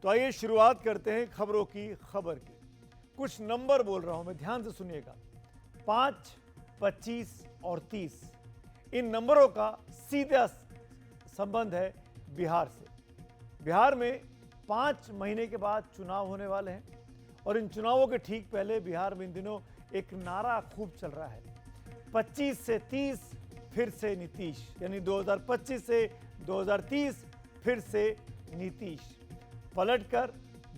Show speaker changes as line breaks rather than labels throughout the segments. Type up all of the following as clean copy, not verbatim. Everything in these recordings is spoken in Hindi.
तो आइए शुरुआत करते हैं खबरों की खबर की। कुछ नंबर बोल रहा हूं मैं, ध्यान से सुनिएगा। 5, 25 और 30 इन नंबरों का सीधा संबंध है बिहार से। बिहार में 5 महीने के बाद चुनाव होने वाले हैं और इन चुनावों के ठीक पहले बिहार में इन दिनों एक नारा खूब चल रहा है, 25 से 30 फिर से नीतीश, यानी 2025 से 2030 फिर से नीतीश। पलटकर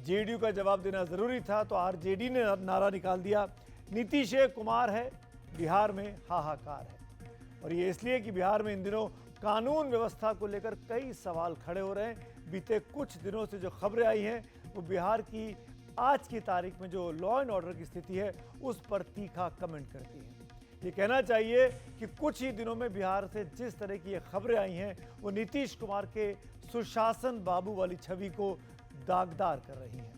जेडीयू का जवाब देना जरूरी था, तो आरजेडी ने नारा निकाल दिया, नीतीश कुमार है, बिहार में हाहाकार है। और ये इसलिए कि बिहार में इन दिनों कानून व्यवस्था को लेकर कई सवाल खड़े हो रहे हैं। बीते कुछ दिनों से जो खबरें आई हैं वो बिहार की आज की तारीख में जो लॉ एंड ऑर्डर की स्थिति है उस पर तीखा कमेंट करती हैं। ये कहना चाहिए कि कुछ ही दिनों में बिहार से जिस तरह की ये खबरें आई हैं वो नीतीश कुमार के सुशासन बाबू वाली छवि को दागदार कर रही हैं।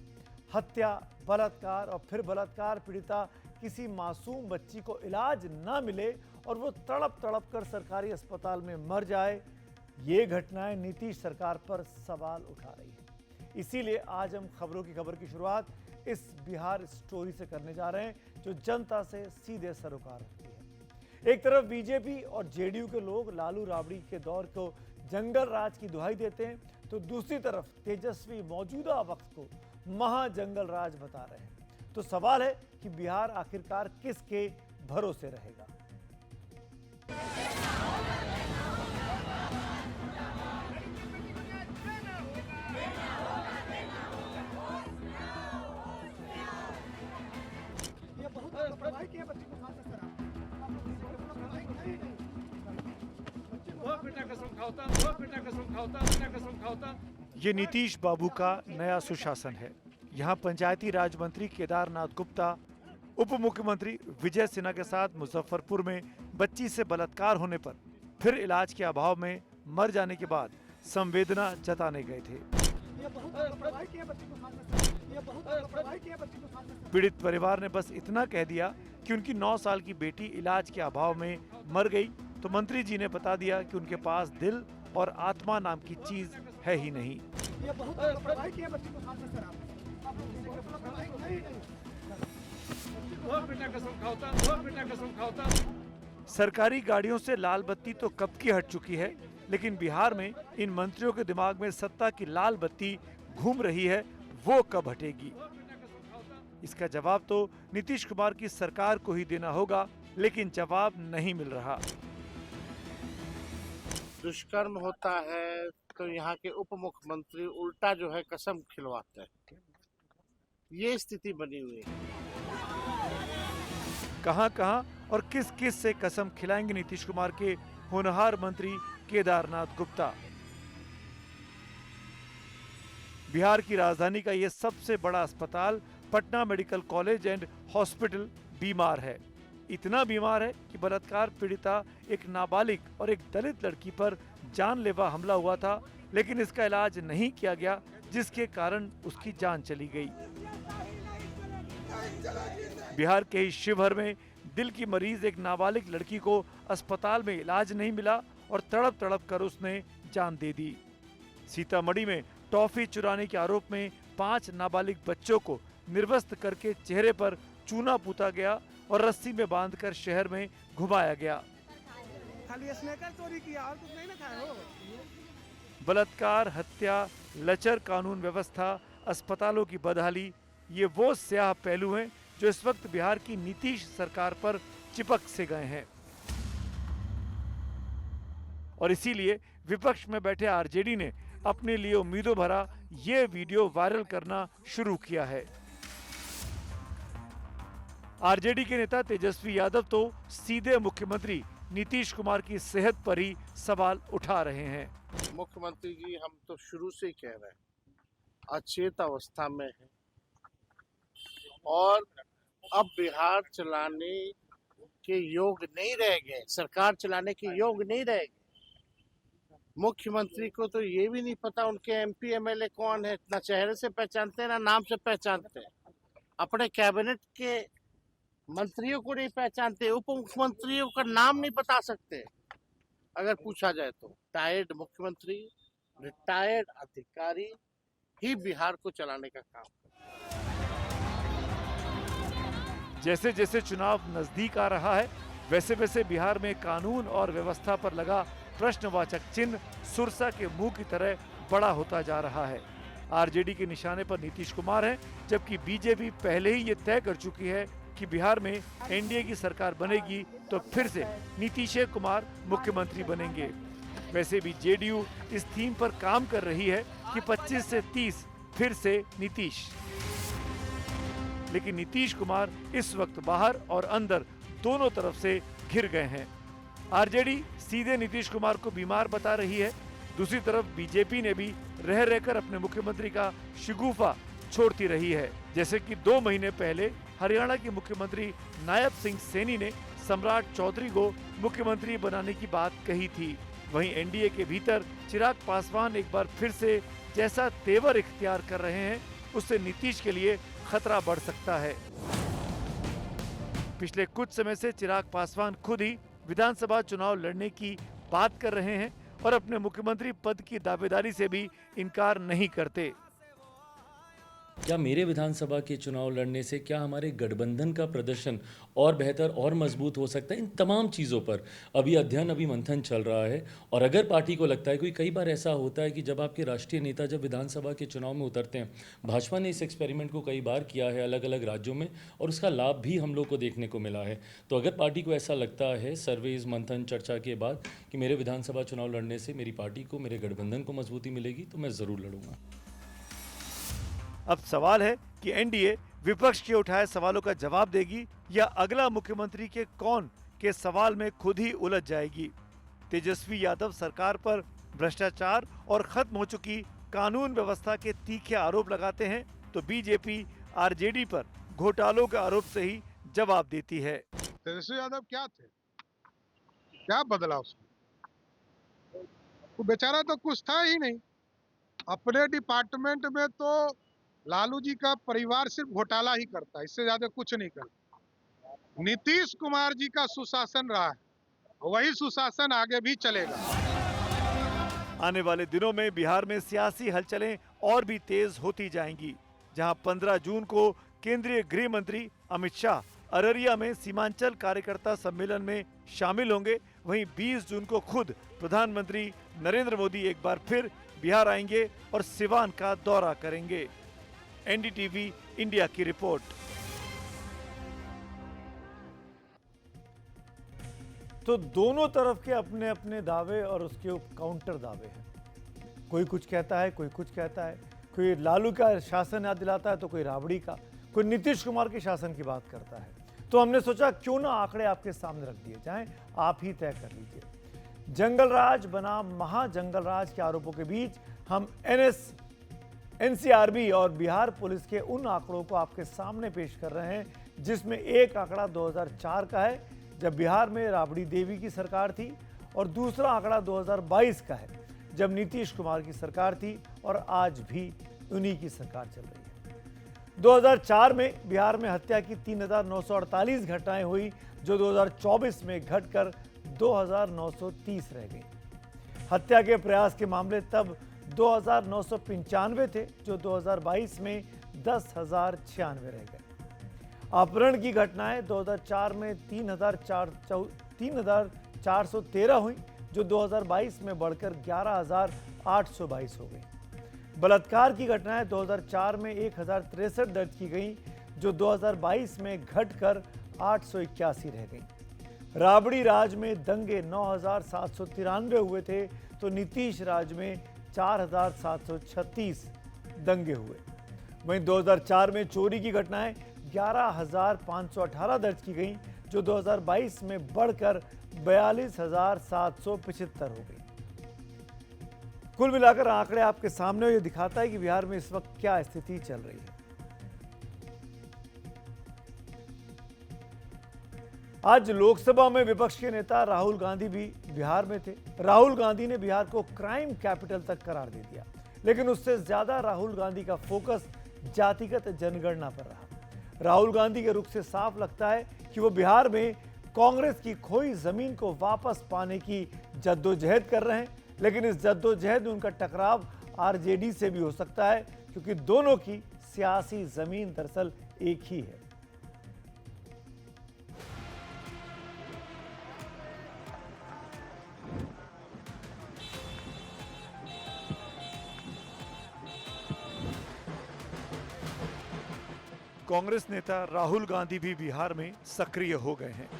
हत्या, बलात्कार और फिर बलात्कार पीड़िता किसी मासूम बच्ची को इलाज ना मिले और वो तड़प तड़प कर सरकारी अस्पताल में मर जाए, ये घटनाएं नीतीश सरकार पर सवाल उठा रही है। इसीलिए आज हम खबरों की खबर की शुरुआत इस बिहार स्टोरी से करने जा रहे हैं जो जनता से सीधे सरोकार रखती है। एक तरफ बीजेपी और जेडीयू के लोग लालू राबड़ी के दौर को जंगल राज की दुहाई देते हैं, तो दूसरी तरफ तेजस्वी मौजूदा वक्त को महाजंगल राज बता रहे हैं। तो सवाल है कि बिहार आखिरकार किसके भरोसे रहेगा।
ये बहुत पढ़ाई की है बच्ची को साथ में
ये नीतीश बाबू का नया सुशासन है। यहाँ पंचायती राज मंत्री केदारनाथ गुप्ता, उप मुख्यमंत्री विजय सिन्हा के साथ मुजफ्फरपुर में बच्ची से बलात्कार होने पर फिर इलाज के अभाव में मर जाने के बाद संवेदना जताने गए थे। पीड़ित परिवार ने बस इतना कह दिया कि उनकी 9 साल की बेटी इलाज के अभाव में मर गई, तो मंत्री जी ने बता दिया कि उनके पास दिल और आत्मा नाम की चीज है ही नहीं। सरकारी गाड़ियों से लाल बत्ती तो कब की हट चुकी है, लेकिन बिहार में इन मंत्रियों के दिमाग में सत्ता की लाल बत्ती घूम रही है, वो कब हटेगी? इसका जवाब तो नीतीश कुमार की सरकार को ही देना होगा, लेकिन जवाब नहीं मिल रहा।
दुष्कर्म होता है तो यहाँ के उप मुख्यमंत्री उल्टा जो है कसम खिलवाते हैं, ये स्थिति बनी हुई है।
कहां और किस किस से कसम खिलाएंगे नीतीश कुमार के होनहार मंत्री केदारनाथ गुप्ता? बिहार की राजधानी का यह सबसे बड़ा अस्पताल Patna medical college and hospital बीमार है। इतना बीमार है कि बलात्कार पीड़िता एक नाबालिग और एक दलित लड़की पर जानलेवा हमला हुआ था, लेकिन इसका इलाज नहीं किया गया, जिसके कारण उसकी जान चली गई। बिहार के ही शिवहर में दिल की मरीज एक नाबालिग लड़की को अस्पताल में इलाज नहीं मिला और तड़प तड़प कर उसने जान दे दी। सीतामढ़ी में टॉफी चुराने के आरोप में 5 नाबालिग बच्चों को निर्वस्त्र करके चेहरे पर चूना पूता गया और रस्सी में बांधकर शहर में घुमाया गया।
खाली स्नैकर चोरी किया और कुछ नहीं ना खाए हो।
बलात्कार, हत्या, लचर कानून व्यवस्था, अस्पतालों की बदहाली, ये वो स्याह पहलू हैं जो इस वक्त बिहार की नीतीश सरकार पर चिपक से गए हैं। और इसीलिए विपक्ष में बैठे आरजेडी ने अपने लिए उम्मीदों भरा ये वीडियो वायरल करना शुरू किया है। आरजेडी के नेता तेजस्वी यादव तो सीधे मुख्यमंत्री नीतीश कुमार की सेहत पर ही सवाल उठा रहे हैं।
मुख्यमंत्री जी, हम तो शुरू से ही कह रहे हैं, अचेत अवस्था में है और अब बिहार चलाने के योग नहीं रह गए, सरकार चलाने के योग नहीं रह गए। मुख्यमंत्री को तो ये भी नहीं पता उनके एमपी एमएलए कौन है, ना चेहरे से पहचानते हैं ना नाम से पहचानते हैं। अपने कैबिनेट के मंत्रियों को नहीं पहचानते, उप मुख्यमंत्रियों का नाम नहीं बता सकते अगर पूछा जाए तो। रिटायर्ड मुख्यमंत्री, रिटायर्ड अधिकारी ही बिहार को चलाने का काम।
जैसे जैसे चुनाव नजदीक आ रहा है वैसे वैसे बिहार में कानून और व्यवस्था पर लगा प्रश्नवाचक चिन्ह सुरसा के मुंह की तरह बड़ा होता जा रहा है। आरजेडी के निशाने पर नीतीश कुमार हैं, जबकि बीजेपी पहले ही ये तय कर चुकी है कि बिहार में एनडीए की सरकार बनेगी तो फिर से नीतीश कुमार मुख्यमंत्री बनेंगे। वैसे भी जेडीयू इस थीम पर काम कर रही है कि 25 से 30 फिर से नीतीश। लेकिन नीतीश कुमार इस वक्त बाहर और अंदर दोनों तरफ से घिर गए हैं। आरजेडी सीधे नीतीश कुमार को बीमार बता रही है, दूसरी तरफ बीजेपी ने भी रह रहकर अपने मुख्यमंत्री का शिगुफा छोड़ती रही है। जैसे कि 2 महीने पहले हरियाणा के मुख्यमंत्री नायब सिंह सैनी ने सम्राट चौधरी को मुख्यमंत्री बनाने की बात कही थी। वहीं एनडीए के भीतर चिराग पासवान एक बार फिर से जैसा तेवर इख्तियार कर रहे हैं, उससे नीतीश के लिए खतरा बढ़ सकता है। पिछले कुछ समय से चिराग पासवान खुद ही विधानसभा चुनाव लड़ने की बात कर रहे हैं और अपने मुख्यमंत्री पद की दावेदारी से भी इनकार नहीं करते।
क्या मेरे विधानसभा के चुनाव लड़ने से क्या हमारे गठबंधन का प्रदर्शन और बेहतर और मजबूत हो सकता है? इन तमाम चीज़ों पर अभी मंथन चल रहा है। और अगर पार्टी को लगता है, कोई कई बार ऐसा होता है कि जब आपके राष्ट्रीय नेता जब विधानसभा के चुनाव में उतरते हैं, भाजपा ने इस एक्सपेरिमेंट को कई बार किया है अलग अलग राज्यों में और उसका लाभ भी हम लोग को देखने को मिला है। तो अगर पार्टी को ऐसा लगता है सर्वेज मंथन चर्चा के बाद कि मेरे विधानसभा चुनाव लड़ने से मेरी पार्टी को, मेरे गठबंधन को मजबूती मिलेगी, तो मैं ज़रूर लड़ूंगा।
अब सवाल है कि एनडीए विपक्ष के उठाए सवालों का जवाब देगी या अगला मुख्यमंत्री के कौन के सवाल में खुद ही उलझ जाएगी। तेजस्वी यादव सरकार पर भ्रष्टाचार और खत्म हो चुकी कानून व्यवस्था के तीखे आरोप लगाते हैं, तो बीजेपी आरजेडी पर घोटालों के आरोप से ही जवाब देती है।
तेजस्वी यादव क्या थे, क्या बदला उसमें? वो बेचारा तो कुछ था ही नहीं। अपने डिपार्टमेंट में तो लालू जी का परिवार सिर्फ घोटाला ही करता है, इससे ज्यादा कुछ नहीं करता। नीतीश कुमार जी का सुशासन रहा है, वही सुशासन आगे भी चलेगा।
आने वाले दिनों में बिहार में सियासी हलचलें और भी तेज होती जाएंगी। जहां 15 जून को केंद्रीय गृह मंत्री अमित शाह अररिया में सीमांचल कार्यकर्ता सम्मेलन में शामिल होंगे, वहीं 20 जून को खुद प्रधानमंत्री नरेंद्र मोदी एक बार फिर बिहार आएंगे और सिवान का दौरा करेंगे। एनडीटीवी इंडिया की रिपोर्ट। तो दोनों तरफ के अपने अपने दावे और उसके काउंटर दावे हैं। कोई कुछ कहता है, कोई कुछ कहता है, कोई लालू का शासन याद दिलाता है तो कोई राबड़ी का, कोई नीतीश कुमार के शासन की बात करता है। तो हमने सोचा क्यों ना आंकड़े आपके सामने रख दिए जाएं, आप ही तय कर लीजिए। जंगल राज बना महाजंगल राज के आरोपों के बीच हम एनसीआरबी और बिहार पुलिस के उन आंकड़ों को आपके सामने पेश कर रहे हैं, जिसमें एक आंकड़ा 2004 का है जब बिहार में राबड़ी देवी की सरकार थी, और दूसरा आंकड़ा 2022 का है जब नीतीश कुमार की सरकार थी और आज भी उन्हीं की सरकार चल रही है। 2004 में बिहार में हत्या की 3,948 घटनाएं हुई, जो 2024 में घटकर 2,930 रह गई। हत्या के प्रयास के मामले तब 2,995 थे, जो 2022 में 10,096 रह गए। अपहरण की घटनाएं 2004 में 3,413 हुई, जो 2022 में बढ़कर 11,822 हो गई। बलात्कार की घटनाएं 2004 में 1,063 दर्ज की गई, जो 2022 में घटकर 881 रह गई। राबड़ी राज में दंगे 9,793 हुए थे, तो नीतीश राज में 4,736 दंगे हुए। वहीं 2004 में चोरी की घटनाएं 11,518 दर्ज की गई, जो 2022 में बढ़कर 42,775 हो गई। कुल मिलाकर आंकड़े आपके सामने ये दिखाता है कि बिहार में इस वक्त क्या स्थिति चल रही है। आज लोकसभा में विपक्ष के नेता राहुल गांधी भी बिहार में थे। राहुल गांधी ने बिहार को क्राइम कैपिटल तक करार दे दिया, लेकिन उससे ज्यादा राहुल गांधी का फोकस जातिगत जनगणना पर रहा। राहुल गांधी के रुख से साफ लगता है कि वो बिहार में कांग्रेस की खोई जमीन को वापस पाने की जद्दोजहद कर रहे हैं, लेकिन इस जद्दोजहद में उनका टकराव आरजेडी से भी हो सकता है, क्योंकि दोनों की सियासी जमीन दरअसल एक ही है। कांग्रेस नेता राहुल गांधी भी बिहार में सक्रिय हो गए हैं।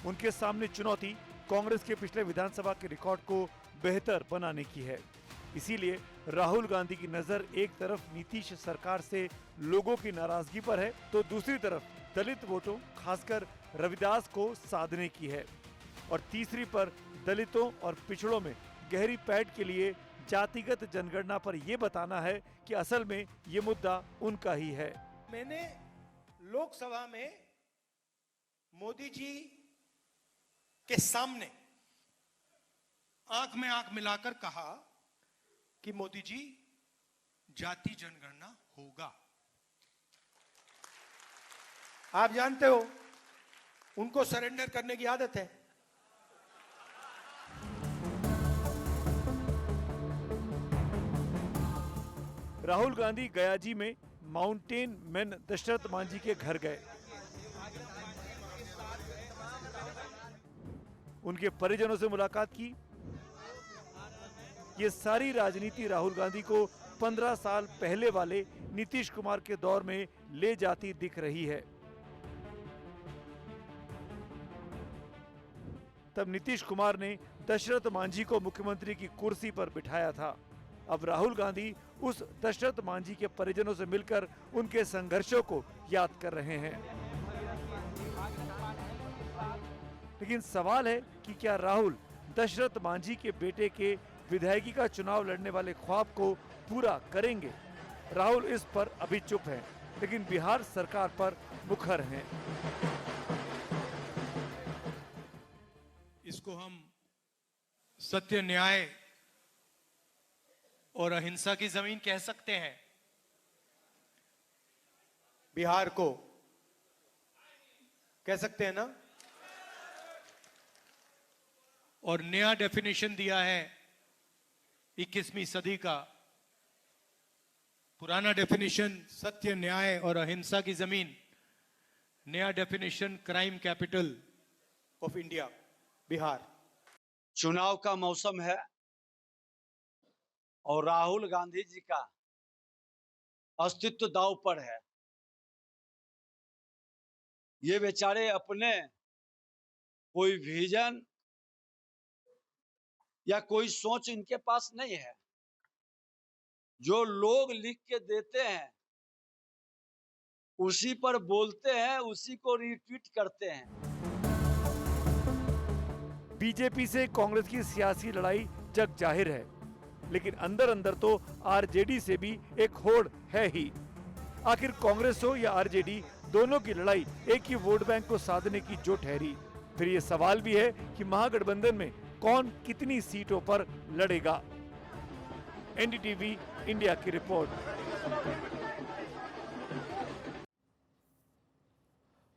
उनके सामने चुनौती कांग्रेस के पिछले विधानसभा के रिकॉर्ड को बेहतर बनाने की है। इसीलिए राहुल गांधी की नजर एक तरफ नीतीश सरकार से लोगों की नाराजगी पर है, तो दूसरी तरफ दलित वोटों खासकर रविदास को साधने की है, और तीसरी पर दलितों और पिछड़ों में गहरी पैठ के लिए जातिगत जनगणना पर यह बताना है कि असल में ये मुद्दा उनका ही है।
मैंने लोकसभा में मोदी जी के सामने आंख में आंख मिलाकर कहा कि मोदी जी जाति जनगणना होगा। आप जानते हो उनको सरेंडर करने की आदत है।
राहुल गांधी गयाजी में माउंटेन मैन दशरथ मांझी के घर गए। उनके परिजनों से मुलाकात की। ये सारी राजनीति राहुल गांधी को 15 साल पहले वाले नीतीश कुमार के दौर में ले जाती दिख रही है। तब नीतीश कुमार ने दशरथ मांझी को मुख्यमंत्री की कुर्सी पर बिठाया था। अब राहुल गांधी उस दशरथ मांझी के परिजनों से मिलकर उनके संघर्षों को याद कर रहे हैं। लेकिन सवाल है कि क्या राहुल दशरथ मांझी के बेटे के विधायकी का चुनाव लड़ने वाले ख्वाब को पूरा करेंगे? राहुल इस पर अभी चुप हैं, लेकिन बिहार सरकार पर मुखर हैं।
इसको हम सत्य, न्याय और अहिंसा की जमीन कह सकते हैं। बिहार को कह सकते हैं ना। और नया डेफिनेशन दिया है 21वीं सदी का। पुराना डेफिनेशन सत्य, न्याय और अहिंसा की जमीन, नया definition crime capital of India Bihar.
चुनाव का मौसम है और राहुल गांधी जी का अस्तित्व दांव पर है। ये बेचारे अपने कोई विजन या कोई सोच इनके पास नहीं है। जो लोग लिख के देते हैं उसी पर बोलते हैं, उसी को रिट्वीट करते हैं।
बीजेपी से कांग्रेस की सियासी लड़ाई जग जाहिर है, लेकिन अंदर अंदर तो आरजेडी से भी एक होड़ है ही। आखिर कांग्रेस हो या आरजेडी, दोनों की लड़ाई एक ही वोट बैंक को साधने की जो ठहरी। फिर ये सवाल भी है कि महागठबंधन में कौन कितनी सीटों पर लड़ेगा। एनडीटीवी इंडिया की रिपोर्ट।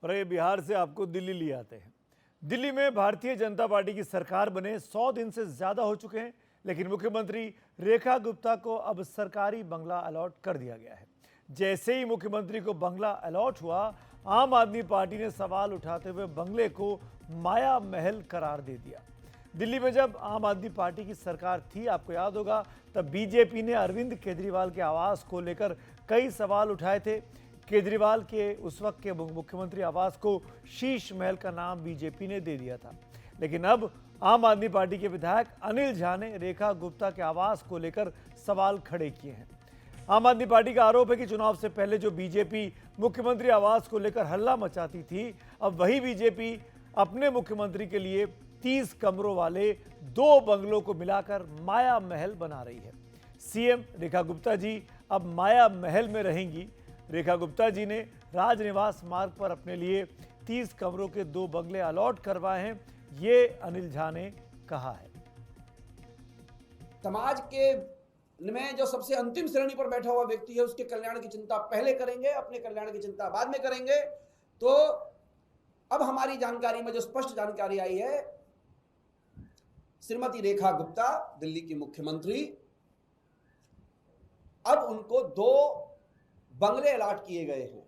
और ये बिहार से आपको दिल्ली ले आते हैं। दिल्ली में भारतीय जनता पार्टी की सरकार बने 100 दिन से ज्यादा हो चुके हैं, लेकिन मुख्यमंत्री रेखा गुप्ता को अब सरकारी बंगला अलॉट कर दिया गया है। जैसे ही मुख्यमंत्री को बंगला अलॉट हुआ, आम आदमी पार्टी ने सवाल उठाते हुए बंगले को माया महल करार दे दिया। दिल्ली में जब आम आदमी पार्टी की सरकार थी, आपको याद होगा, तब बीजेपी ने अरविंद केजरीवाल के आवास को लेकर कई सवाल उठाए थे। केजरीवाल के उस वक्त के मुख्यमंत्री आवास को शीश महल का नाम बीजेपी ने दे दिया था। लेकिन अब आम आदमी पार्टी के विधायक अनिल झा ने रेखा गुप्ता के आवास को लेकर सवाल खड़े किए हैं। आम आदमी पार्टी का आरोप है कि चुनाव से पहले जो बीजेपी मुख्यमंत्री आवास को लेकर हल्ला मचाती थी, अब वही बीजेपी अपने मुख्यमंत्री के लिए 30 कमरों वाले 2 बंगलों को मिलाकर माया महल बना रही है। सीएम रेखा गुप्ता जी अब माया महल में रहेंगी। रेखा गुप्ता जी ने राजनिवास मार्ग पर अपने लिए 30 कमरों के 2 बंगले अलॉट करवाए हैं, ये अनिल झा ने कहा है।
समाज के में जो सबसे अंतिम श्रेणी पर बैठा हुआ व्यक्ति है, उसके कल्याण की चिंता पहले करेंगे, अपने कल्याण की चिंता बाद में करेंगे। तो अब हमारी जानकारी में जो स्पष्ट जानकारी आई है, श्रीमती रेखा गुप्ता दिल्ली की मुख्यमंत्री, अब उनको 2 बंगले अलॉट किए गए हैं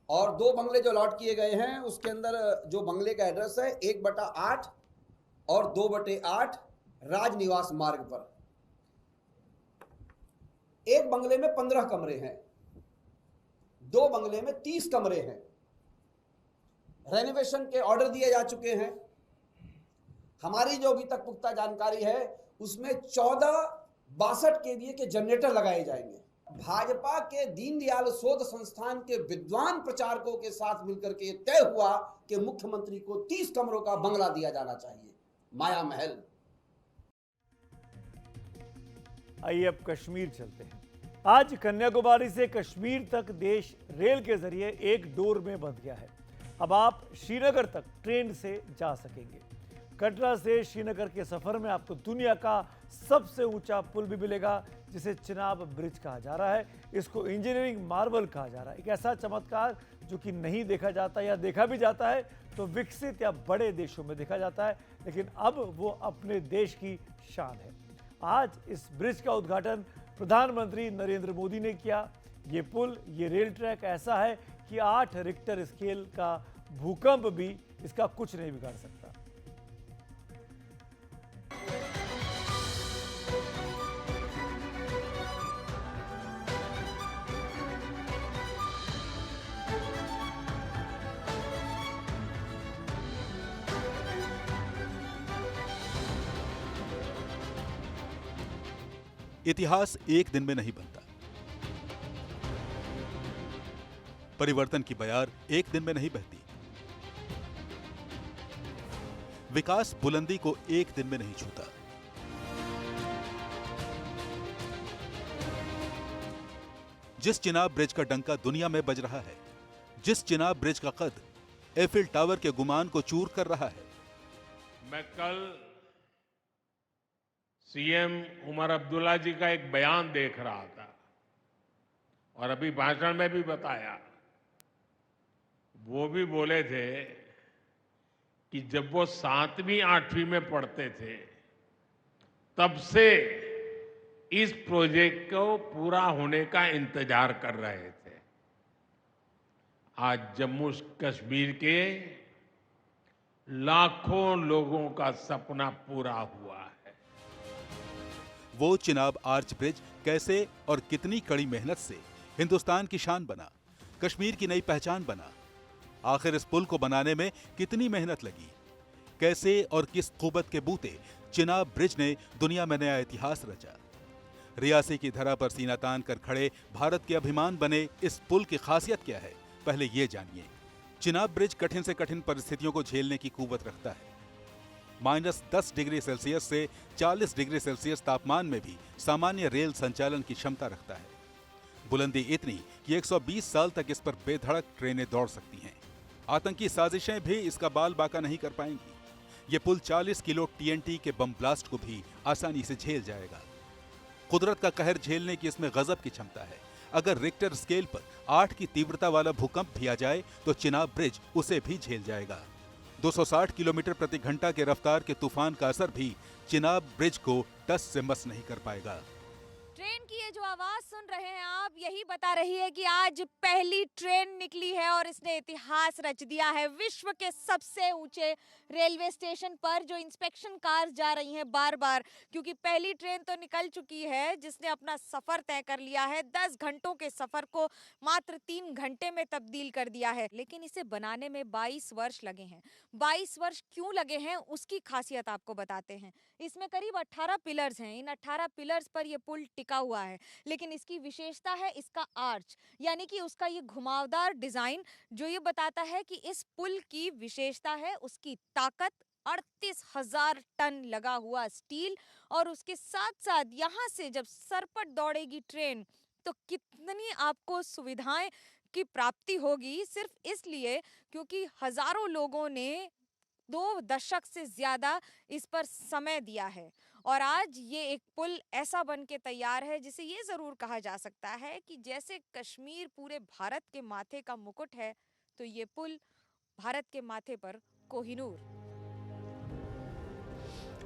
और 2 बंगले जो अलॉट किए गए हैं उसके अंदर जो बंगले का एड्रेस है 1/8 और 2/8 राजनिवास मार्ग पर। एक बंगले में 15 कमरे हैं, 2 बंगले में 30 कमरे हैं। रेनोवेशन के ऑर्डर दिए जा चुके हैं। हमारी जो अभी तक पुख्ता जानकारी है उसमें 14 केवीए के जनरेटर लगाए जाएंगे। भाजपा के दीनदयाल शोध संस्थान के विद्वान प्रचारकों के साथ मिलकर के तय हुआ कि मुख्यमंत्री को 30 कमरों का बंगला दिया जाना चाहिए, माया महल।
आइए अब कश्मीर चलते हैं। आज कन्याकुमारी से कश्मीर तक देश रेल के जरिए एक डोर में बंध गया है। अब आप श्रीनगर तक ट्रेन से जा सकेंगे। कटरा से श्रीनगर के सफर में आपको दुनिया का सबसे ऊंचा पुल भी मिलेगा जिसे चिनाब ब्रिज कहा जा रहा है। इसको इंजीनियरिंग मार्वल कहा जा रहा है। एक ऐसा चमत्कार जो कि नहीं देखा जाता या देखा भी जाता है तो विकसित या बड़े देशों में देखा जाता है, लेकिन अब वो अपने देश की शान है। आज इस ब्रिज का उद्घाटन प्रधानमंत्री नरेंद्र मोदी ने किया। ये पुल, ये रेल ट्रैक ऐसा है कि 8 रिक्टर स्केल का भूकंप भी इसका कुछ नहीं बिगाड़ सकता।
इतिहास एक दिन में नहीं बनता, परिवर्तन की बयार एक दिन में नहीं बहती, विकास बुलंदी को एक दिन में नहीं छूता। जिस चिनाब ब्रिज का डंका दुनिया में बज रहा है, जिस चिनाब ब्रिज का कद एफिल टावर के गुमान को चूर कर रहा है,
मैं कल सीएम उमर अब्दुल्ला जी का एक बयान देख रहा था और अभी भाषण में भी बताया। वो भी बोले थे कि जब वो 7वीं 8वीं में पढ़ते थे तब से इस प्रोजेक्ट को पूरा होने का इंतजार कर रहे थे। आज जम्मू कश्मीर के लाखों लोगों का सपना पूरा हुआ है।
वो चिनाब आर्च ब्रिज कैसे और कितनी कड़ी मेहनत से हिंदुस्तान की शान बना, कश्मीर की नई पहचान बना। आखिर इस पुल को बनाने में कितनी मेहनत लगी, कैसे और किस कुव्वत के बूते चिनाब ब्रिज ने दुनिया में नया इतिहास रचा। रियासी की धरा पर सीना तान कर खड़े भारत के अभिमान बने इस पुल की खासियत क्या है, पहले ये जानिए। चिनाब ब्रिज कठिन से कठिन परिस्थितियों को झेलने की कुव्वत रखता है। -10 डिग्री सेल्सियस से 40 डिग्री सेल्सियस तापमान में भी सामान्य रेल संचालन की क्षमता रखता है। बुलंदी इतनी कि 120 साल तक इस पर बेधड़क ट्रेनें दौड़ सकती हैं। आतंकी साजिशें भी इसका बाल बाका नहीं कर पाएंगी। ये पुल 40 किलो TNT के बम ब्लास्ट को भी आसानी से झेल जाएगा। कुदरत का कहर झेलने की इसमें गजब की क्षमता है। अगर रिक्टर स्केल पर 8 की तीव्रता वाला भूकंप भी आ जाए तो चिनाब ब्रिज उसे भी झेल जाएगा। 260 किलोमीटर प्रति घंटा के रफ्तार के तूफान का असर भी चिनाब ब्रिज को टस से मस नहीं कर पाएगा।
ट्रेन की ये जो आवाज सुन रहे हैं आप, यही बता रही है कि आज पहली ट्रेन निकली है और इसने इतिहास रच दिया है। विश्व के सबसे ऊंचे रेलवे स्टेशन पर जो इंस्पेक्शन कार्स जा रही हैं बार बार, क्योंकि पहली ट्रेन तो निकल चुकी है जिसने अपना सफर तय कर लिया है। 10 घंटों के सफर को मात्र 3 घंटे में तब्दील कर दिया है। लेकिन इसे बनाने में 22 वर्ष लगे हैं। 22 वर्ष क्यों लगे हैं उसकी खासियत आपको बताते हैं। इसमें करीब 18 पिलर्स हैं। इन 18 पिलर्स पर यह पुल टिका हुआ है, लेकिन इसकी विशेषता है इसका आर्च, यानी कि उसका ये घुमावदार डिजाइन, जो ये बताता है कि इस पुल की विशेषता है उसकी ताकत। 38,000 टन लगा हुआ स्टील, और उसके साथ साथ यहाँ से जब सरपट दौड़ेगी ट्रेन तो कितनी आपको सुविधाएं की प्राप्ति होगी, सिर्फ इसलिए क्योंकि हजारों लोगों ने 2 दशक से ज्यादा इस पर समय दिया है। और आज ये एक पुल ऐसा बन के तैयार है जिसे ये जरूर कहा जा सकता है कि जैसे कश्मीर पूरे भारत के माथे का मुकुट है, तो ये पुल भारत के माथे पर कोहिनूर।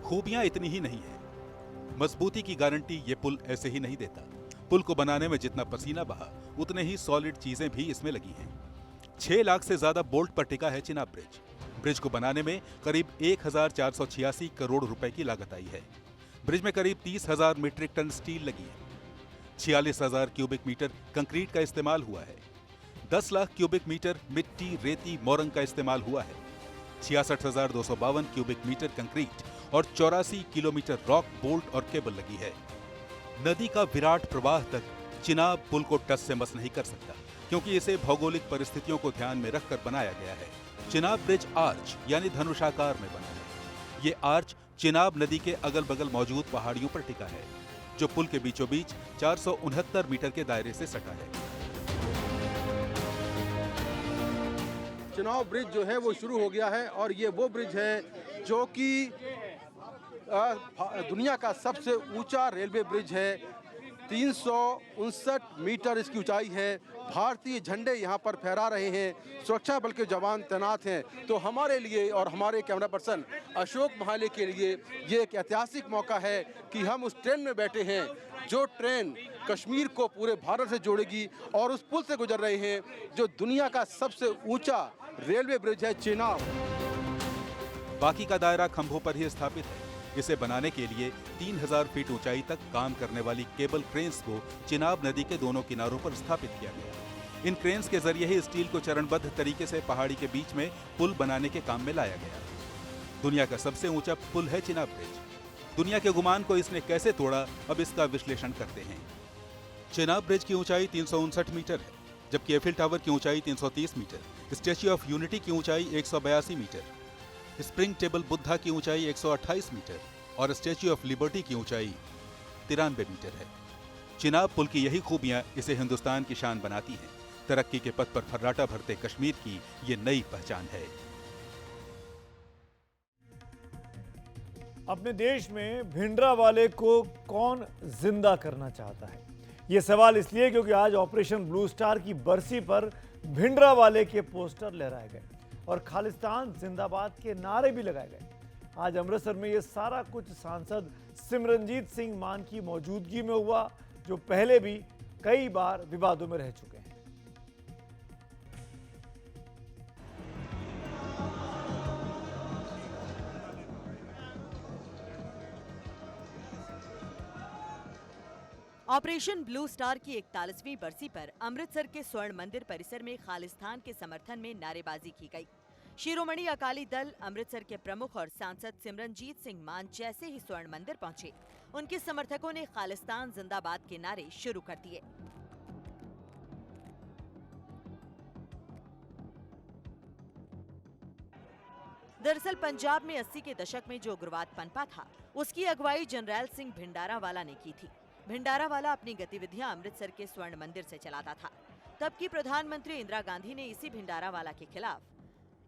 खूबियां इतनी ही नहीं है, मजबूती की गारंटी ये पुल ऐसे ही नहीं देता। पुल को बनाने में जितना पसीना बहा, उतने ही सॉलिड चीजें भी इसमें लगी हैं। 6 लाख से ज्यादा बोल्ट पर टिका है चिनाब ब्रिज। ब्रिज को बनाने में करीब 1486 करोड़ रुपए की लागत आई है। ब्रिज में करीब 30,000 मीट्रिक टन स्टील लगी है। 46,000 क्यूबिक मीटर कंक्रीट का इस्तेमाल हुआ है। 10 लाख क्यूबिक मीटर मिट्टी, रेती, मोरंग का इस्तेमाल हुआ है। 66,252 क्यूबिक मीटर कंक्रीट और 84 किलोमीटर रॉक, बोल्ट और केबल लगी है। नदी का विराट प्रवाह तक चिनाब पुल को टस से मस नहीं कर सकता, क्योंकि इसे भौगोलिक परिस्थितियों को ध्यान में रखकर बनाया गया है। चिनाब ब्रिज आर्च यानी धनुषाकार में बना है। ये आर्च चिनाब नदी के अगल बगल मौजूद पहाड़ियों पर टिका है, जो पुल के बीचों बीच 469 मीटर के दायरे से सटा है।
चिनाब ब्रिज जो है वो शुरू हो गया है और ये वो ब्रिज है जो कि दुनिया का सबसे ऊंचा रेलवे ब्रिज है। 359 मीटर इसकी ऊंचाई है। भारतीय झंडे यहाँ पर फहरा रहे हैं, सुरक्षा बल के जवान तैनात हैं। तो हमारे लिए और हमारे कैमरा पर्सन अशोक महाले के लिए ये एक ऐतिहासिक मौका है कि हम उस ट्रेन में बैठे हैं जो ट्रेन कश्मीर को पूरे भारत से जोड़ेगी, और उस पुल से गुजर रहे हैं जो दुनिया का सबसे ऊंचा रेलवे ब्रिज है, चिनाब।
बाकी का दायरा खंभों पर ही स्थापित है। इसे बनाने के लिए 3000 फीट ऊंचाई तक काम करने वाली केबल क्रेन्स को चिनाब नदी के दोनों किनारों पर स्थापित किया गया। इन क्रेन्स के जरिए ही स्टील को चरणबद्ध तरीके से पहाड़ी के बीच में पुल बनाने के काम में लाया गया। दुनिया का सबसे ऊंचा पुल है चिनाब ब्रिज। दुनिया के गुमान को इसने कैसे तोड़ा, अब इसका विश्लेषण करते हैं। चिनाब ब्रिज की ऊंचाई 359 मीटर है, जबकि एफिल टावर की ऊंचाई 330 मीटर, स्टैच्यू ऑफ यूनिटी की ऊंचाई 182 मीटर, स्प्रिंग टेबल बुद्धा की ऊंचाई 128 मीटर और स्टैच्यू ऑफ लिबर्टी की ऊंचाई 93 मीटर है। चिनाब पुल की यही खूबियां इसे हिंदुस्तान की शान बनाती हैं। तरक्की के पथ पर फर्राटा भरते कश्मीर की ये नई पहचान है।
अपने देश में भिंडरावाले को कौन जिंदा करना चाहता है? ये सवाल इसलिए क्योंकि आज ऑपरेशन ब्लू स्टार की बरसी पर भिंडरावाले के पोस्टर लहराए गए और खालिस्तान जिंदाबाद के नारे भी लगाए गए। आज अमृतसर में ये सारा कुछ सांसद सिमरनजीत सिंह मान की मौजूदगी में हुआ, जो पहले भी कई बार विवादों में रह चुके हैं।
ऑपरेशन ब्लू स्टार की 41वीं बरसी पर अमृतसर के स्वर्ण मंदिर परिसर में खालिस्तान के समर्थन में नारेबाजी की गई। शिरोमणि अकाली दल अमृतसर के प्रमुख और सांसद सिमरनजीत सिंह मान जैसे ही स्वर्ण मंदिर पहुंचे, उनके समर्थकों ने खालिस्तान जिंदाबाद के नारे शुरू कर दिए। दरअसल पंजाब में 80 के दशक में जो उग्रवाद पनपा था, उसकी अगुवाई जनरल सिंह भिंडारावाला ने की थी। भिंडारावाला अपनी गतिविधियां अमृतसर के स्वर्ण मंदिर से चलाता था। तब की प्रधानमंत्री इंदिरा गांधी ने इसी भिंडारावाला के खिलाफ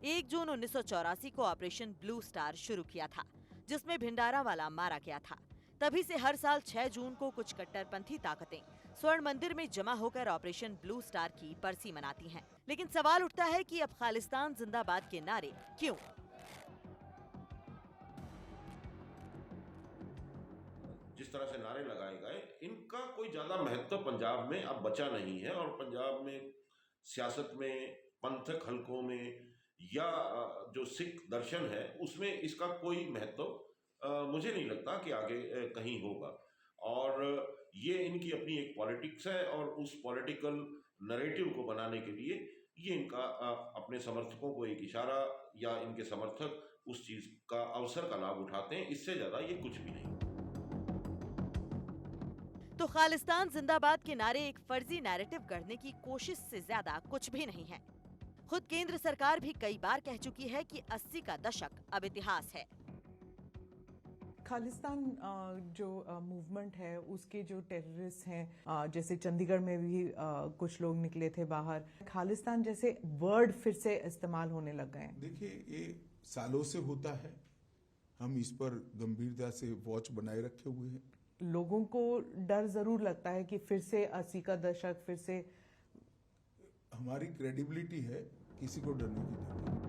1 जून 1984 को ऑपरेशन ब्लू स्टार शुरू किया था, जिसमें भिंडारावाला मारा गया था। तभी से हर साल 6 जून को कुछ कट्टरपंथी ताकतें स्वर्ण मंदिर में जमा होकर ऑपरेशन ब्लू स्टार की बरसी मनाती हैं। लेकिन सवाल उठता है कि अब खालिस्तान जिंदाबाद के नारे क्यों?
जिस तरह से नारे लगाए गए, इनका कोई ज्यादा महत्व पंजाब में अब बचा नहीं है। और पंजाब में सियासत में, पंथक हलकों में या जो सिख दर्शन है, उसमें इसका कोई महत्व मुझे नहीं लगता कि आगे कहीं होगा। और ये इनकी अपनी एक पॉलिटिक्स है, और उस पॉलिटिकल नैरेटिव को बनाने के लिए ये इनका अपने समर्थकों को एक इशारा या इनके समर्थक उस चीज का अवसर का लाभ उठाते हैं। इससे ज्यादा ये कुछ भी नहीं।
तो खालिस्तान जिंदाबाद के नारे एक फर्जी नैरेटिव गढ़ने की कोशिश से ज्यादा कुछ भी नहीं है। खुद केंद्र सरकार भी कई बार कह चुकी है कि 80 का दशक अब इतिहास है।
खालिस्तान जो मूवमेंट है, उसके जो टेररिस्ट हैं, जैसे चंडीगढ़ में भी कुछ लोग निकले थे बाहर, खालिस्तान जैसे वर्ड फिर से इस्तेमाल होने लग गए हैं।
देखिए, ये सालों से होता है, हम इस पर गंभीरता से वॉच बनाए रखे हुए हैं।
लोगों को डर जरूर लगता है कि फिर से 80 का दशक फिर से।
हमारी क्रेडिबिलिटी है, किसी को डरने की जरूरत नहीं।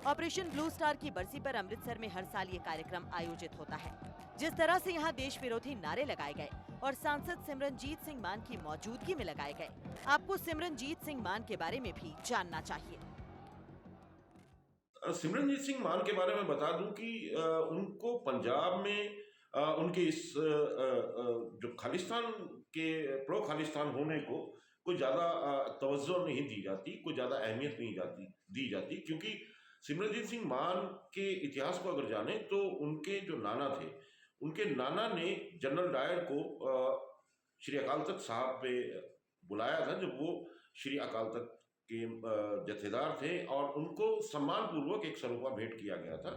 ऑपरेशन ब्लू स्टार की बरसी पर अमृतसर में हर साल ये कार्यक्रम आयोजित होता है। जिस तरह से यहाँ देश विरोधी नारे लगाए गए और सांसद सिमरनजीत सिंह मान की मौजूदगी में लगाए गए, आपको सिमरनजीत सिंह मान के बारे में भी जानना चाहिए।
सिमरनजीत सिंह मान के बारे में बता दूं कि उनको पंजाब में उनके इस जो खालिस्तान के प्रो खालिस्तान होने को कोई ज़्यादा तवज्जो नहीं दी जाती, कोई ज़्यादा अहमियत नहीं दी जाती, क्योंकि सिमरनजीत सिंह मान के इतिहास को अगर जाने तो उनके जो नाना थे, उनके नाना ने जनरल डायर को श्री अकाल तख्त साहब पे बुलाया था जब वो श्री अकाल तख्त के जथेदार थे, और उनको सम्मान पूर्वक एक सरोपा भेंट किया गया था।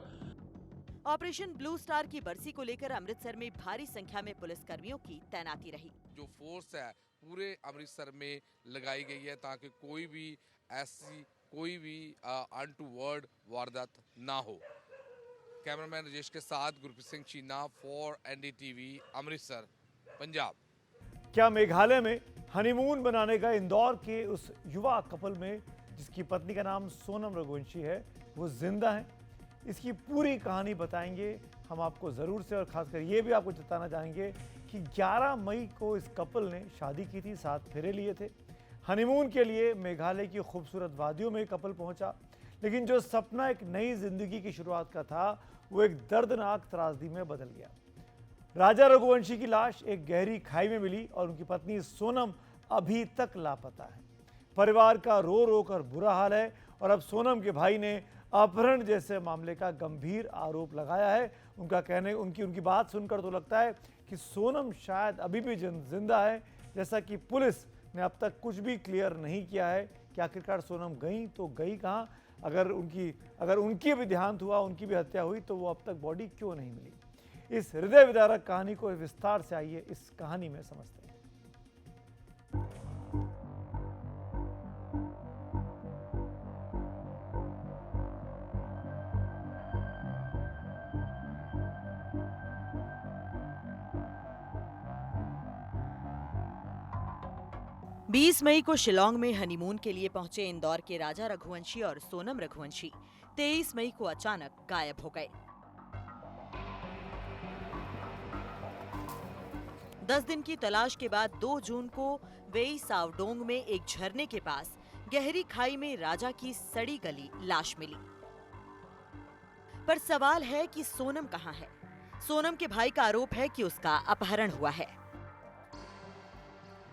ऑपरेशन ब्लू स्टार की बरसी को लेकर अमृतसर में भारी संख्या में पुलिसकर्मियों की तैनाती रही।
जो फोर्स है पूरे अमृतसर में लगाई गई है ताकि कोई भी अनटूवर्ड वारदात ना हो। कैमरामैन राजेश के साथ गुरप्रीत सिंह चीना फॉर NDTV अमृतसर पंजाब।
क्या मेघालय में हनीमून बनाने का इंदौर के उस युवा कपल में जिसकी पत्नी का नाम सोनम रघुवंशी है वो जिंदा है? इसकी पूरी कहानी बताएंगे हम आपको ज़रूर से, और खासकर ये भी आपको बताना चाहेंगे कि 11 मई को इस कपल ने शादी की थी, 7 फेरे लिए थे। हनीमून के लिए मेघालय की खूबसूरत वादियों में कपल पहुंचा, लेकिन जो सपना एक नई जिंदगी की शुरुआत का था वो एक दर्दनाक त्रासदी में बदल गया। राजा रघुवंशी की लाश एक गहरी खाई में मिली और उनकी पत्नी सोनम अभी तक लापता है। परिवार का रो रो कर बुरा हाल है और अब सोनम के भाई ने अपहरण जैसे मामले का गंभीर आरोप लगाया है। उनकी बात सुनकर तो लगता है कि सोनम शायद अभी भी जिंदा है, जैसा कि पुलिस ने अब तक कुछ भी क्लियर नहीं किया है कि आखिरकार सोनम गई तो गई कहाँ। अगर उनकी भी देहांत हुआ, उनकी भी हत्या हुई, तो वो अब तक बॉडी क्यों नहीं मिली? इस हृदय विदारक कहानी को विस्तार से आइए इस कहानी में समझते हैं।
20 मई को शिलोंग में हनीमून के लिए पहुंचे इंदौर के राजा रघुवंशी और सोनम रघुवंशी 23 मई को अचानक गायब हो गए। 10 दिन की तलाश के बाद 2 जून को वेई सावडोंग में एक झरने के पास गहरी खाई में राजा की सड़ी गली लाश मिली। पर सवाल है कि सोनम कहां है? सोनम के भाई का आरोप है कि उसका अपहरण हुआ है।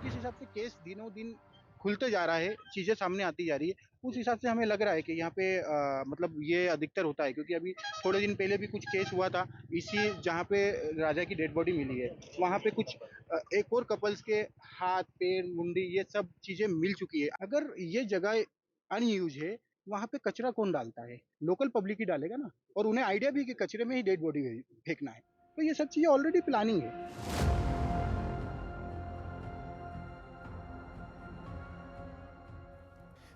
जिस हिसाब से केस दिनों दिन खुलते जा रहा है, चीजें सामने आती जा रही है, उस हिसाब से हमें लग रहा है कि यहाँ पे मतलब ये अधिकतर होता है, क्योंकि अभी थोड़े दिन पहले भी कुछ केस हुआ था इसी जहाँ पे राजा की डेड बॉडी मिली है, वहाँ पे कुछ एक और कपल्स के हाथ पैर मुंडी ये सब चीजें मिल चुकी है। अगर ये जगह अनयूज है, वहाँ पे कचरा कौन डालता है? लोकल पब्लिक ही डालेगा ना, और उन्हें आइडिया भी कि कचरे में ही डेड बॉडी फेंकना है, तो ये सब चीजें ऑलरेडी प्लानिंग है।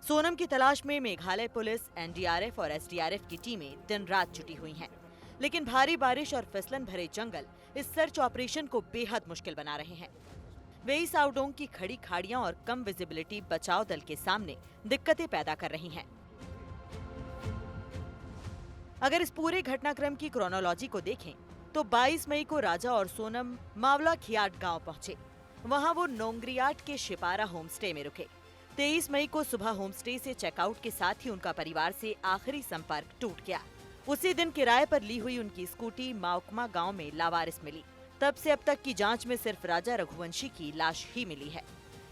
सोनम की तलाश में मेघालय पुलिस, NDRF और SDRF की टीमें दिन रात जुटी हुई हैं। लेकिन भारी बारिश और फिसलन भरे जंगल इस सर्च ऑपरेशन को बेहद मुश्किल बना रहे हैं। वेई सावडोंग की खड़ी खाड़ियां और कम विजिबिलिटी बचाव दल के सामने दिक्कतें पैदा कर रही हैं। अगर इस पूरे घटनाक्रम की क्रोनोलॉजी को देखें तो 22 मई को राजा और सोनम मावला खियाट गांव पहुंचे। वहां वो नोंगरियाट के शिपारा होमस्टे में रुके। 23 मई को सुबह होमस्टे से चेकआउट के साथ ही उनका परिवार से आखिरी संपर्क टूट गया। उसी दिन किराए पर ली हुई उनकी स्कूटी माउकमा गांव में लावारिस मिली। तब से अब तक की जांच में सिर्फ राजा रघुवंशी की लाश ही मिली है।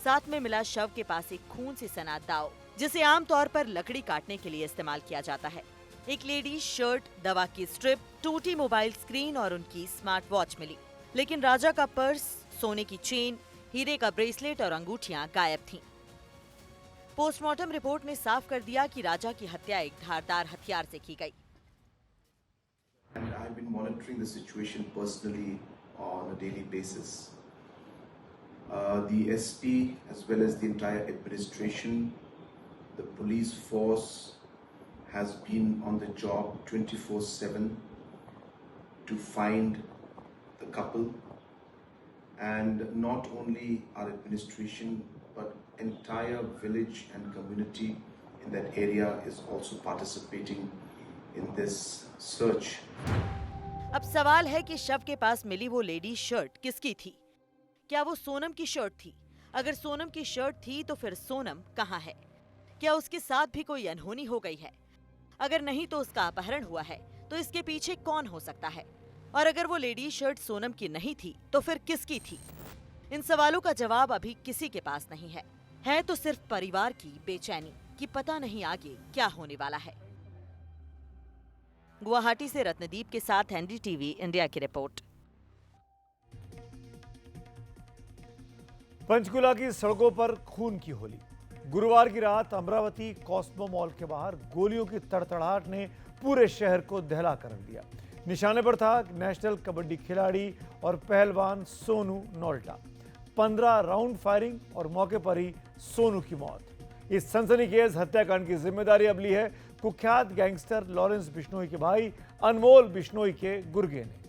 साथ में मिला शव के पास एक खून से सना दाव, जिसे आमतौर पर लकड़ी काटने के लिए इस्तेमाल किया जाता है। एक लेडीज शर्ट, दवा की स्ट्रिप, टूटी मोबाइल स्क्रीन और उनकी स्मार्ट वॉच मिली। लेकिन राजा का पर्स, सोने की चेन, हीरे का ब्रेसलेट और अंगूठियां गायब थीं। पोस्टमार्टम रिपोर्ट ने साफ कर दिया कि राजा की हत्या एक धारदार हथियार से की गई।
And I've been monitoring the situation personally on a daily basis. The SP as well as the entire administration, the police force has been on the job 24/7 to find the couple, and not only our administration but entire village and community in that area is also participating in this search.
अब सवाल है कि शव के पास मिली वो लेडी शर्ट किसकी थी? क्या वो सोनम की शर्ट थी? अगर सोनम की शर्ट थी तो फिर सोनम कहाँ है? क्या उसके साथ भी कोई अनहोनी हो गई है? अगर नहीं तो उसका अपहरण हुआ है, तो इसके पीछे कौन हो सकता है? और अगर वो लेडी शर्ट सोनम की नहीं थी तो फिर किसकी थी? इन सवालों का जवाब अभी किसी के पास नहीं है तो सिर्फ परिवार की बेचैनी कि पता नहीं आगे क्या होने वाला है। गुवाहाटी से रत्नदीप के साथ एनडीटीवी इंडिया की रिपोर्ट।
पंचकुला की सड़कों पर खून की होली। गुरुवार की रात अमरावती कॉस्मो मॉल के बाहर गोलियों की तड़तड़ाहट ने पूरे शहर को दहला कर रख दिया। निशाने पर था नेशनल कबड्डी खिलाड़ी और पहलवान सोनू नोल्टा। 15 राउंड फायरिंग और मौके पर ही सोनू की मौत। इस सनसनीखेज हत्याकांड की जिम्मेदारी अब ली है कुख्यात गैंगस्टर लॉरेंस बिश्नोई के भाई अनमोल बिश्नोई के गुर्गे ने।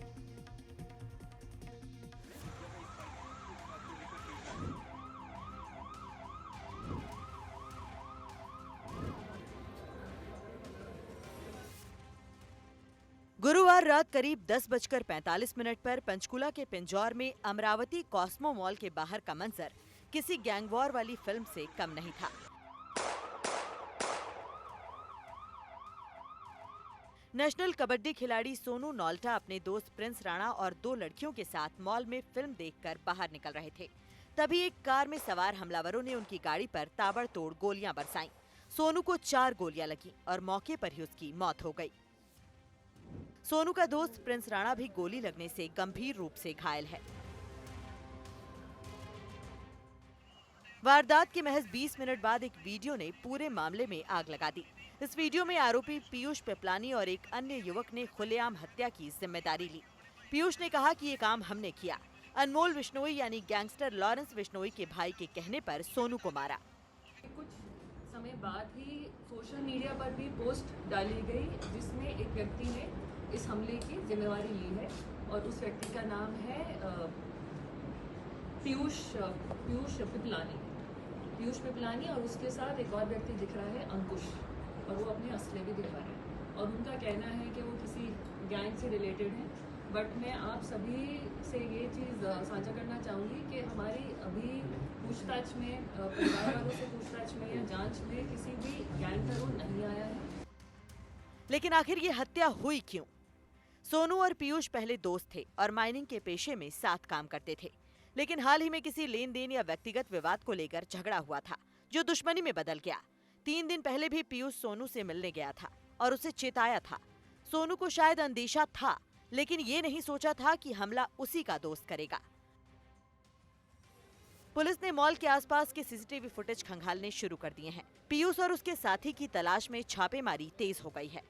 गुरुवार रात करीब 10:45 पर पंचकुला के पिंजौर में अमरावती कॉस्मो मॉल के बाहर का मंजर किसी गैंगवॉर वाली फिल्म से कम नहीं था। नेशनल कबड्डी खिलाड़ी सोनू नोल्टा अपने दोस्त प्रिंस राणा और 2 लड़कियों के साथ मॉल में फिल्म देखकर बाहर निकल रहे थे। तभी एक कार में सवार हमलावरों ने उनकी गाड़ी पर ताबड़तोड़ गोलियां बरसाईं। सोनू को 4 गोलियां लगीं और मौके पर ही उसकी मौत हो गई। सोनू का दोस्त प्रिंस राणा भी गोली लगने से गंभीर रूप से घायल है। वारदात के महज 20 मिनट बाद एक वीडियो ने पूरे मामले में आग लगा दी। इस वीडियो में आरोपी पीयूष पिपलानी और एक अन्य युवक ने खुलेआम हत्या की जिम्मेदारी ली। पीयूष ने कहा कि ये काम हमने किया। अनमोल बिश्नोई यानी गैंगस्टर लॉरेंस बिश्नोई के भाई के कहने पर सोनू को मारा।
कुछ समय बाद ही सोशल मीडिया पर भी पोस्ट डाली गई जिसमें एक व्यक्ति ने इस हमले की जिम्मेवारी ली है और उस व्यक्ति का नाम है पीयूष पिपलानी और उसके साथ एक और व्यक्ति दिख रहा है अंकुश और वो अपने असले भी दिखा रहे हैं और उनका कहना है कि वो किसी गैंग से रिलेटेड हैं। बट मैं आप सभी से ये चीज़ साझा करना चाहूँगी कि हमारी अभी पूछताछ में परिवार वालों से पूछताछ में या जांच में किसी भी गैंग का रोल नहीं आया है।
लेकिन आखिर ये हत्या हुई क्यों? सोनू और पीयूष पहले दोस्त थे और माइनिंग के पेशे में साथ काम करते थे, लेकिन हाल ही में किसी लेन देन या व्यक्तिगत विवाद को लेकर झगड़ा हुआ था जो दुश्मनी में बदल गया। 3 दिन पहले भी पीयूष सोनू से मिलने गया था और उसे चेताया था। सोनू को शायद अंदेशा था, लेकिन ये नहीं सोचा था कि हमला उसी का दोस्त करेगा। पुलिस ने मॉल के आसपास के सीसीटीवी फुटेज खंगालने शुरू कर दिए हैं। पीयूष और उसके साथी की तलाश में छापेमारी तेज हो गई है।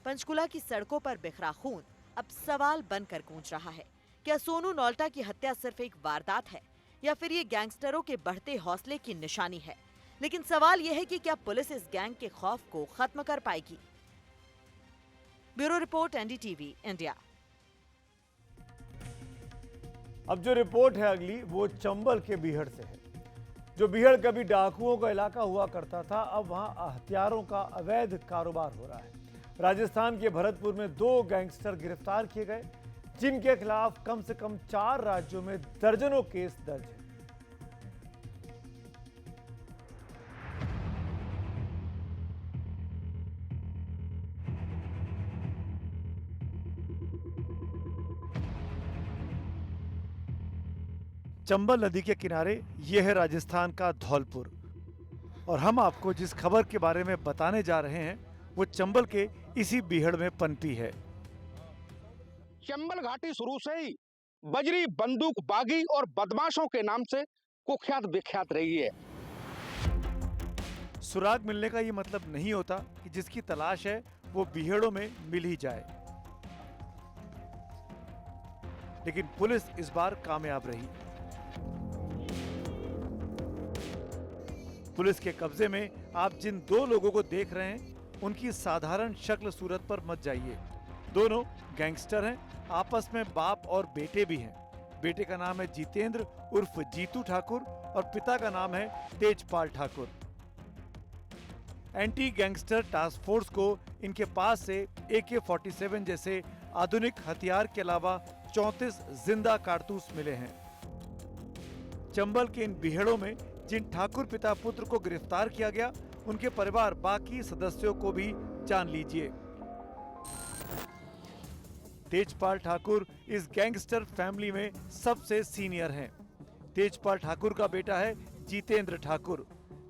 पंचकुला की सड़कों पर बिखरा खून अब सवाल बनकर गूंज रहा है। क्या सोनू नोल्टा की हत्या सिर्फ एक वारदात है या फिर ये गैंगस्टरों के बढ़ते हौसले की निशानी है? लेकिन सवाल यह है कि क्या पुलिस इस गैंग के खौफ को खत्म कर पाएगी? Bureau report NDTV India.
अब जो रिपोर्ट है अगली वो चंबल के बीहड़ से है। जो बीहड़ कभी डाकुओं का इलाका हुआ करता था, अब वहां हथियारों का अवैध कारोबार हो रहा है। राजस्थान के भरतपुर में 2 गैंगस्टर गिरफ्तार किए गए जिनके खिलाफ कम से कम 4 राज्यों में दर्जनों केस दर्ज है। चंबल नदी के किनारे यह है राजस्थान का धौलपुर और हम आपको जिस खबर के बारे में बताने जा रहे हैं वो चंबल के इसी बीहड़ में पनपी है।
चंबल घाटी शुरू से ही बजरी बंदूक बागी और बदमाशों के नाम से कुख्यात विख्यात रही है।
सुराग मिलने का ये मतलब नहीं होता कि जिसकी तलाश है वो बीहड़ों में मिल ही जाए, लेकिन पुलिस इस बार कामयाब रही। पुलिस के कब्जे में आप जिन 2 लोगों को देख रहे हैं उनकी साधारण शक्ल सूरत पर मत जाइए। दोनों गैंगस्टर हैं, आपस में बाप और बेटे भी हैं। बेटे का नाम है जितेंद्र उर्फ जीतू ठाकुर और पिता का नाम है Tejpal Thakur. Anti gangster task force को इनके पास से AK-47 जैसे आधुनिक हथियार के अलावा 34 जिंदा कारतूस मिले हैं। चंबल के इन बिहेड़ों में जिन ठाकुर पिता पुत्र को गिरफ्तार किया गया, उनके परिवार बाकी सदस्यों को भी जान लीजिए। तेजपाल ठाकुर इस गैंगस्टर फैमिली में सबसे सीनियर हैं। तेजपाल ठाकुर का बेटा है जितेंद्र ठाकुर।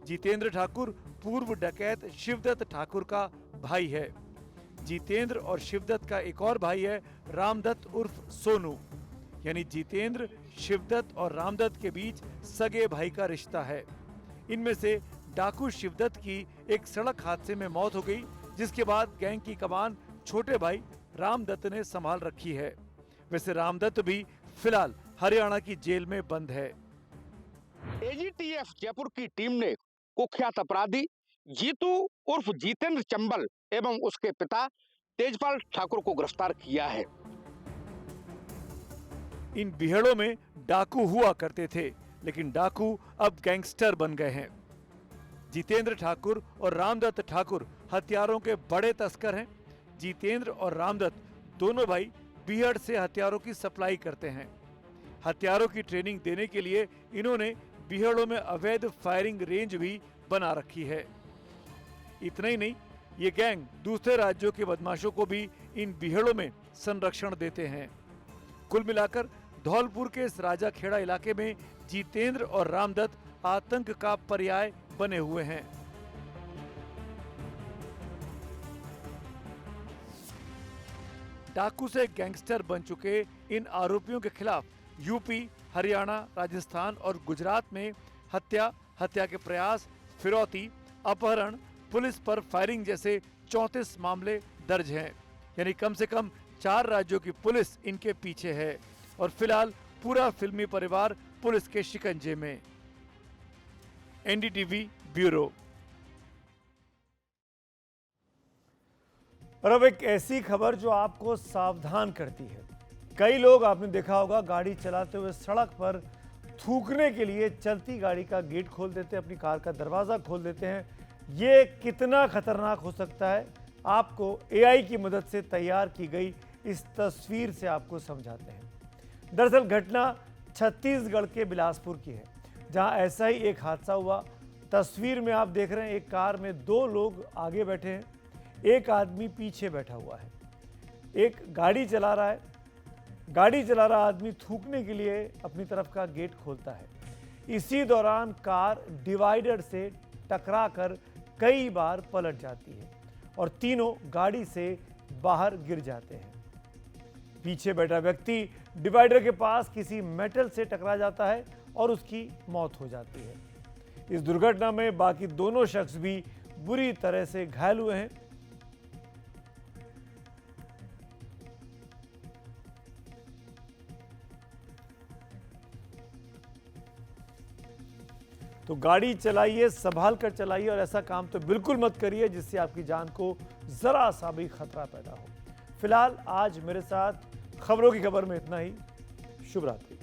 जितेंद्र ठाकुर पूर्व डकैत शिवदत्त ठाकुर का भाई है। जितेंद्र और शिवदत्त का एक और भाई है रामदत्त उर्फ सोनू। यानी जितेंद्र, शिवदत्त और रामदत्त के बीच सगे भाई का रिश्ता है। इनमें से डाकू शिवदत्त की एक सड़क हादसे में मौत हो गई, जिसके बाद गैंग की कमान छोटे भाई रामदत्त ने संभाल रखी है। वैसे रामदत्त भी फिलहाल हरियाणा की जेल में बंद है।
AGTF जयपुर की टीम ने कुख्यात अपराधी जीतू उर्फ जितेंद्र चंबल एवं उसके पिता तेजपाल ठाकुर को गिरफ्तार किया है।
इन बिहेड़ों में डाकू हुआ करते थे, लेकिन डाकू अब गैंगस्टर बन गए हैं। जितेंद्र ठाकुर और रामदत्त ठाकुर हथियारों के बड़े तस्कर हैं। जितेंद्र और रामदत्त दोनों भाई बिहड़ से हथियारों की सप्लाई करते हैं। हथियारों की ट्रेनिंग देने के लिए इन्होंने बिहड़ों में अवैध फायरिंग रेंज भी बना रखी है। इतना ही नहीं, ये गैंग दूसरे राज्यों के बदमाशों को भी इन बिहड़ों में संरक्षण देते हैं। कुल मिलाकर धौलपुर के इस राजाखेड़ा इलाके में जितेंद्र और रामदत्त आतंक का पर्याय बने हुए हैं। डाकू से गैंगस्टर बन चुके इन आरोपियों के खिलाफ यूपी, हरियाणा, राजस्थान और गुजरात में हत्या, हत्या के प्रयास, फिरौती, अपहरण, पुलिस पर फायरिंग जैसे 34 मामले दर्ज हैं। यानी कम से कम 4 राज्यों की पुलिस इनके पीछे है और फिलहाल पूरा फिल्मी परिवार पुलिस के शिकंजे में। NDTV bureau. और अब एक ऐसी खबर जो आपको सावधान करती है। कई लोग, आपने देखा होगा, गाड़ी चलाते हुए सड़क पर थूकने के लिए चलती गाड़ी का गेट खोल देते हैं, अपनी कार का दरवाज़ा खोल देते हैं। ये कितना खतरनाक हो सकता है, आपको AI की मदद से तैयार की गई इस तस्वीर से आपको समझाते हैं। दरअसल घटना छत्तीसगढ़ के बिलासपुर की है, जहां ऐसा ही एक हादसा हुआ। तस्वीर में आप देख रहे हैं, एक कार में 2 लोग आगे बैठे हैं, एक आदमी पीछे बैठा हुआ है। एक गाड़ी चला रहा है, गाड़ी चला रहा आदमी थूकने के लिए अपनी तरफ का गेट खोलता है। इसी दौरान कार डिवाइडर से टकराकर कई बार पलट जाती है और तीनों गाड़ी से बाहर गिर जाते हैं। पीछे बैठा व्यक्ति डिवाइडर के पास किसी मेटल से टकरा जाता है और उसकी मौत हो जाती है। इस दुर्घटना में बाकी दोनों शख्स भी बुरी तरह से घायल हुए हैं। तो गाड़ी चलाइए, संभाल कर चलाइए और ऐसा काम तो बिल्कुल मत करिए जिससे आपकी जान को जरा सा भी खतरा पैदा हो। फिलहाल आज मेरे साथ खबरों की खबर में इतना ही। शुभ रात्रि।